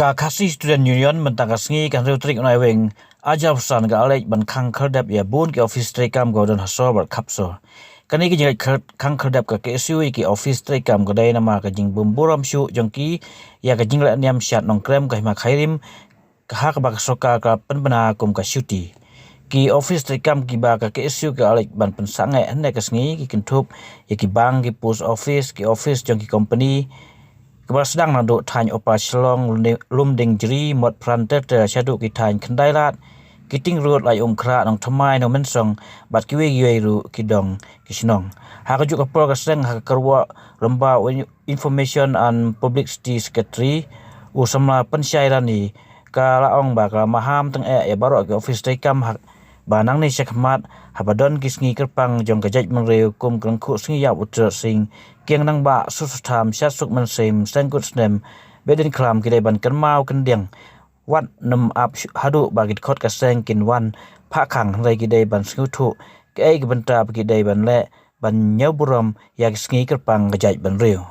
Kasih Student Union mentang kasngi kan reutrik unai weng ajar pesan ga alek ban khang kherdap ya bun ke office trekam godon hasor bar kapso. Kani ki jingai khang kherdap ka KSU ki office trekam ga dai nama ka jing bumburam syu jongki ya ka jingla niam syat nong krem ka hima khairim ka hak ba soka ka penbena kum ka syuti. Ki office trekam ki ba ka KSU ka alek ban pensangai ane kasngi ki kentup ya ki bank ki post office ki office jongki company kebar sedang nado tanya operasi long lumding jeri mod prantet syadu ki tanya kendai rat kiting road lai kra nong thamai no mensong bat kiwe ru kidong kisnong ha ka juk kapol ka seng ha kerwa lemba information and publicity secretary usama pensyairani ka laong ba ka maham teng ya baro ke office tekam ha banang ni syakmat habadon kisngi kerpang jong kajaj mengreu kum krengku singi ya utra sing kiang nang ba susutam syasuk mensem sengkut snem beden klam kidai ban kermau kendeng wat nem ap hadu bagit khot ka seng kin wan pha khang rai kidai ban snguthu ke ai benta kidai ban le ban nyauburam ya kisngi kerpang kajaj ban reu.